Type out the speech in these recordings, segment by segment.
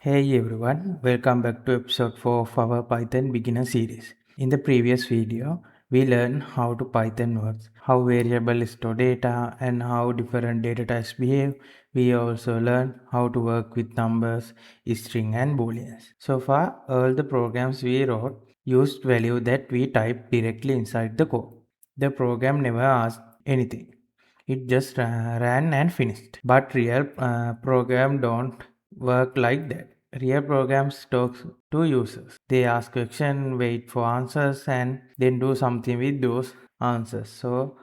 Hey everyone, welcome back to episode 4 of our Python beginner series. In the previous video, we learned how to Python works, how variables store data and how different data types behave. We also learned how to work with numbers, string and booleans. So far, all the programs we wrote used value that we typed directly inside the code. The program never asked anything. It just ran and finished. But real program don't work like that. Real programs talk to users. They ask questions, wait for answers, and then do something with those answers. So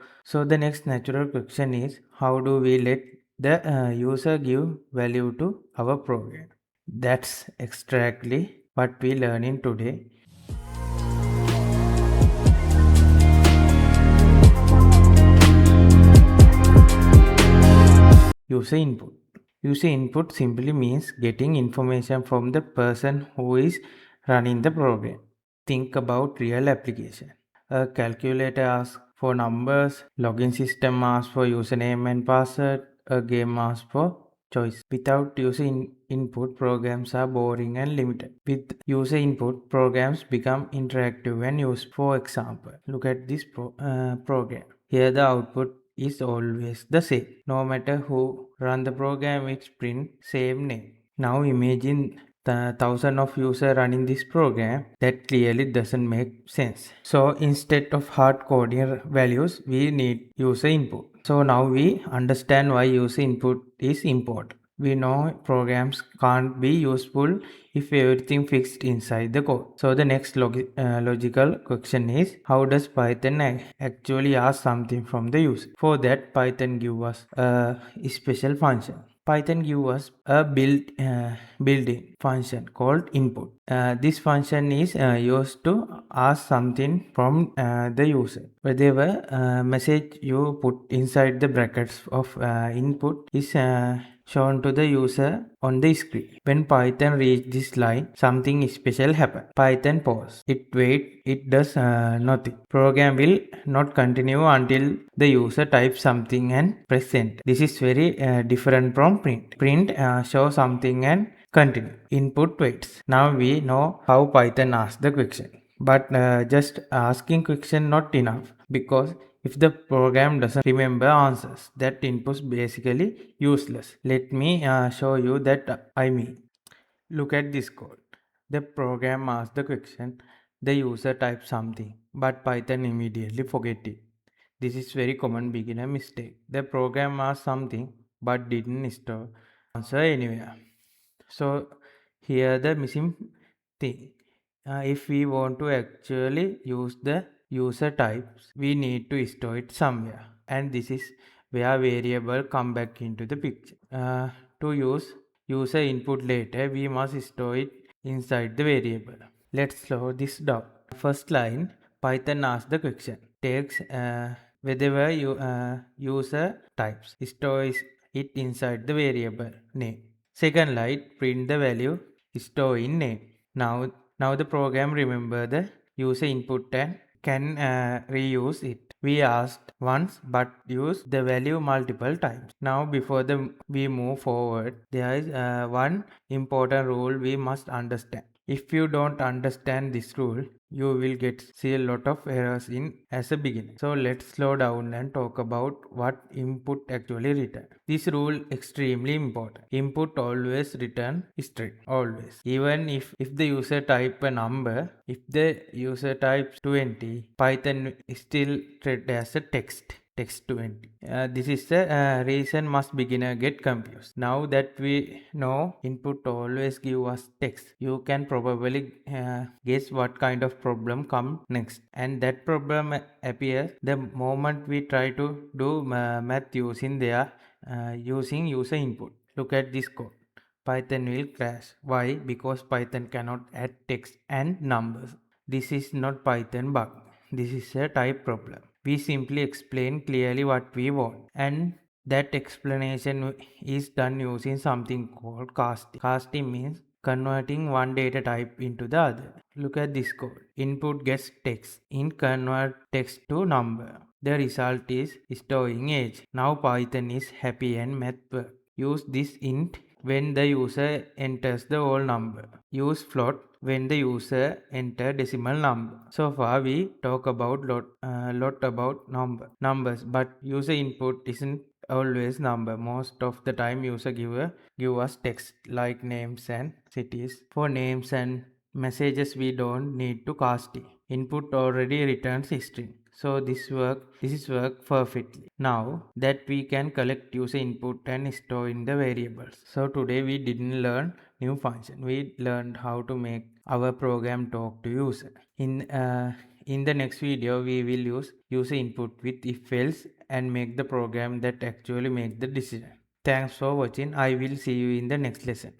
the next natural question is, how do we let the user give value to our program? That's exactly what we learn in today. User input. User input simply means getting information from the person who is running the program. Think about real application. A calculator asks for numbers, login system asks for username and password, a game asks for choice. Without user input, programs are boring and limited. With user input, programs become interactive and useful. For example, look at this program. Here the output is always the same. No matter who run the program, it print same name. Now imagine the thousand of users running this program. That clearly doesn't make sense. So instead of hard coding values, we need user input. So now we understand why user input is important. We know programs can't be useful if everything fixed inside the code. So the next logical question is, how does Python actually ask something from the user? For that, Python gives us a special function. Python gives us a built-in function called input. This function is used to ask something from the user. Whatever message you put inside the brackets of input is shown to the user on the screen. When Python reaches this line, something special happens. Python pause. It waits. It does nothing. Program will not continue until the user types something and press enter. This is very different from print. Print shows something and continue. Input waits. Now we know how Python asks the question. But just asking question not enough, because if the program doesn't remember answers, that input's basically useless. Let me show you that I mean. Look at this code. The program asks the question, the user types something, but Python immediately forget it. This is very common beginner mistake. The program asks something but didn't store answer anywhere. So here the missing thing. If we want to actually use the user types, we need to store it somewhere, and this is where variable come back into the picture. To use user input later, we must store it inside the variable. Let's slow this down. First line, Python asks the question, takes whatever user types, stores it inside the variable name. Second line, print the value store in name. Now the program remember the user input and can reuse it. We asked once but use the value multiple times. Now before we move forward, there is one important rule we must understand. If you don't understand this rule, you will see a lot of errors in as a beginner. So let's slow down and talk about what input actually return. This rule extremely important. Input always return string, always. Even if the user type a number, if the user types 20, Python still treat as a text 20. This is the reason most beginner get confused. Now that we know input always give us text, you can probably guess what kind of problem come next, and that problem appears the moment we try to do math using using user input. Look at this code. Python will crash. Why? Because Python cannot add text and numbers. This is not Python bug. This is a type problem. We simply explain clearly what we want, and that explanation is done using something called casting. Casting means converting one data type into the other. Look at this code. Input gets text. Int convert text to number. The result is storing age. Now Python is happy and math work. Use this int when the user enters the whole number. Use float when the user enter decimal number. So far we talk about lot about numbers, but user input isn't always number. Most of the time user give us text like names and cities. For names and messages we don't need to cast it. Input already returns string. So this is work perfectly. Now that we can collect user input and store in the variables. So today we didn't learn new function. We learned how to make our program talk to user. In the next video we will use user input with if else and make the program that actually make the decision. Thanks for watching. I will see you in the next lesson.